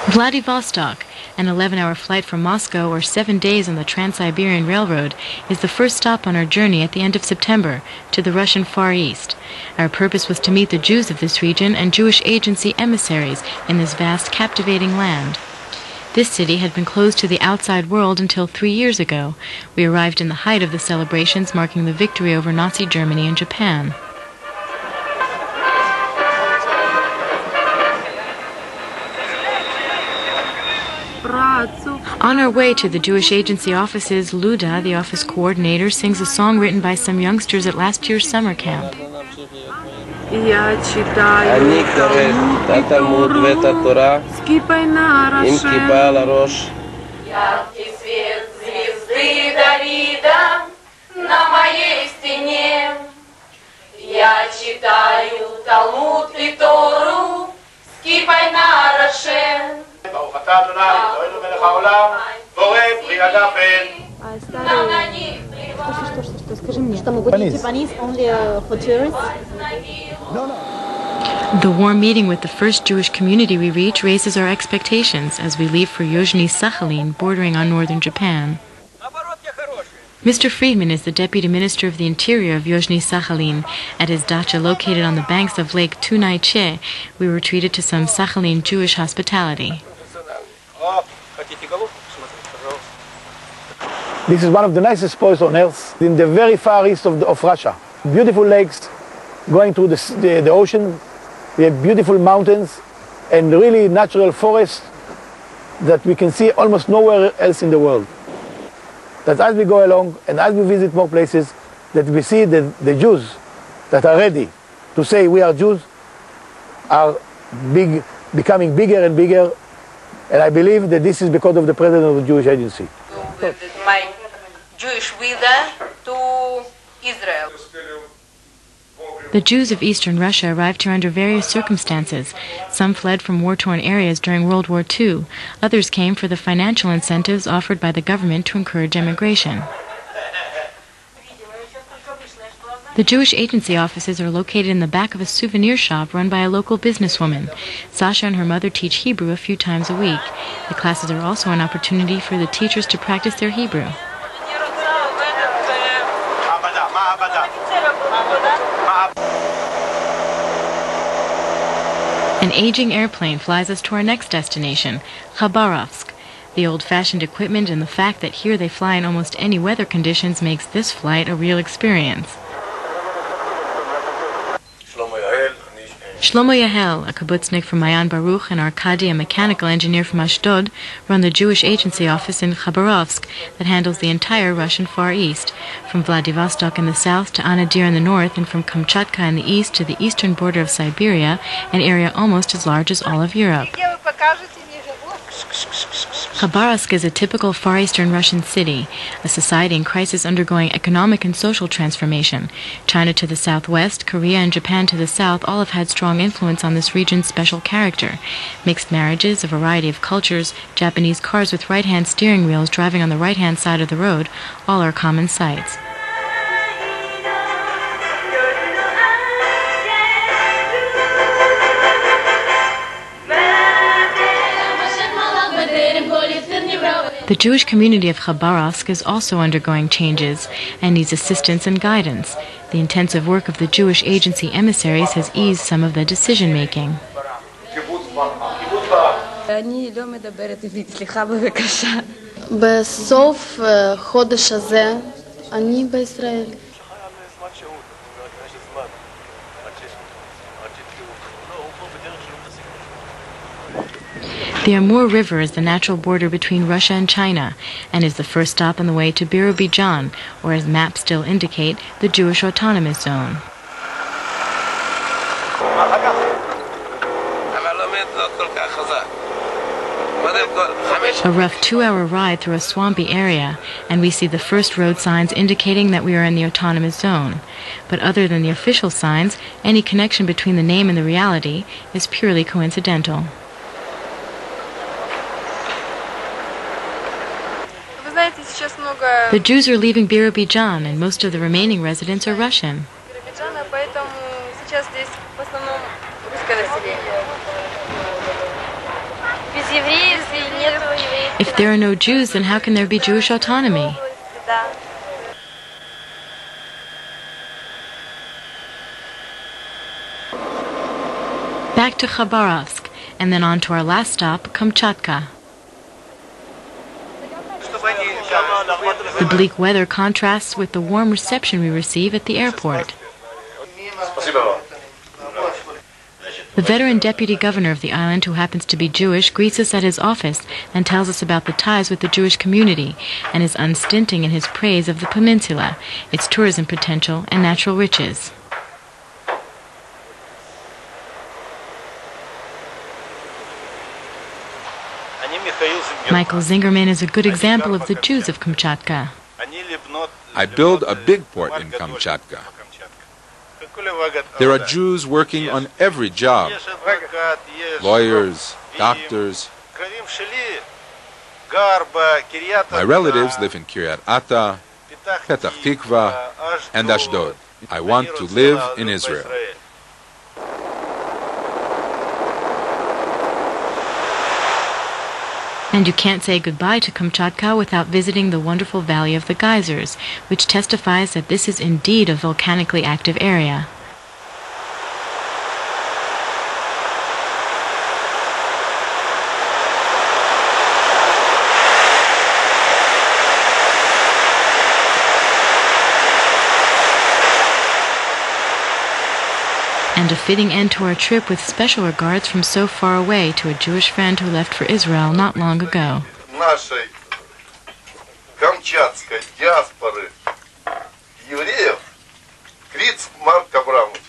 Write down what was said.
Vladivostok, an 11-hour flight from Moscow or 7 days on the Trans-Siberian Railroad, is the first stop on our journey at the end of September to the Russian Far East. Our purpose was to meet the Jews of this region and Jewish agency emissaries in this vast, captivating land. This city had been closed to the outside world until 3 years ago. We arrived in the height of the celebrations marking the victory over Nazi Germany and Japan. On our way to the Jewish agency offices, Luda, the office coordinator, sings a song written by some youngsters at last year's summer camp. The warm meeting with the first Jewish community we reach raises our expectations as we leave for Yuzhny Sakhalin, bordering on northern Japan. Mr. Friedman is the Deputy Minister of the Interior of Yuzhny Sakhalin. At his dacha located on the banks of Lake Tunai-Che, we were treated to some Sakhalin Jewish hospitality. This is one of the nicest spots on earth, in the very far east of Russia. Beautiful lakes going through the ocean. We have beautiful mountains and really natural forests that we can see almost nowhere else in the world. That as we go along and as we visit more places, that we see that the Jews that are ready to say we are Jews are becoming bigger and bigger. And I believe that this is because of the president of the Jewish agency. My Jewish visa to Israel. The Jews of Eastern Russia arrived here under various circumstances. Some fled from war-torn areas during World War II. Others came for the financial incentives offered by the government to encourage emigration. The Jewish agency offices are located in the back of a souvenir shop run by a local businesswoman. Sasha and her mother teach Hebrew a few times a week. The classes are also an opportunity for the teachers to practice their Hebrew. An aging airplane flies us to our next destination, Khabarovsk. The old-fashioned equipment and the fact that here they fly in almost any weather conditions makes this flight a real experience. Shlomo Yahel, a kibbutznik from Mayan Baruch, and Arkady, a mechanical engineer from Ashdod, run the Jewish agency office in Khabarovsk that handles the entire Russian Far East, from Vladivostok in the south to Anadyr in the north, and from Kamchatka in the east to the eastern border of Siberia, an area almost as large as all of Europe. Khabarovsk is a typical Far Eastern Russian city, a society in crisis undergoing economic and social transformation. China to the southwest, Korea and Japan to the south all have had strong influence on this region's special character. Mixed marriages, a variety of cultures, Japanese cars with right-hand steering wheels driving on the right-hand side of the road, all are common sights. The Jewish community of Khabarovsk is also undergoing changes and needs assistance and guidance. The intensive work of the Jewish agency emissaries has eased some of the decision-making. בסוף חודש הזה אני בישראל. The Amur River is the natural border between Russia and China and is the first stop on the way to Birobidzhan, or as maps still indicate, the Jewish Autonomous Zone. A rough 2-hour ride through a swampy area, and we see the first road signs indicating that we are in the Autonomous Zone. But other than the official signs, any connection between the name and the reality is purely coincidental. The Jews are leaving Birobidzhan, and most of the remaining residents are Russian. If there are no Jews, then how can there be Jewish autonomy? Back to Khabarovsk, and then on to our last stop, Kamchatka. The bleak weather contrasts with the warm reception we receive at the airport. The veteran deputy governor of the island, who happens to be Jewish, greets us at his office and tells us about the ties with the Jewish community and is unstinting in his praise of the peninsula, its tourism potential and natural riches. Michael Zingerman is a good example of the Jews of Kamchatka. I build a big port in Kamchatka. There are Jews working on every job. Lawyers, doctors. My relatives live in Kiryat Ata, Petach Tikva, and Ashdod. I want to live in Israel. And you can't say goodbye to Kamchatka without visiting the wonderful Valley of the Geysers, which testifies that this is indeed a volcanically active area. And a fitting end to our trip with special regards from so far away to a Jewish friend who left for Israel not long ago. Нашей камчатской диаспоры евреев Криц Марк Абрамович.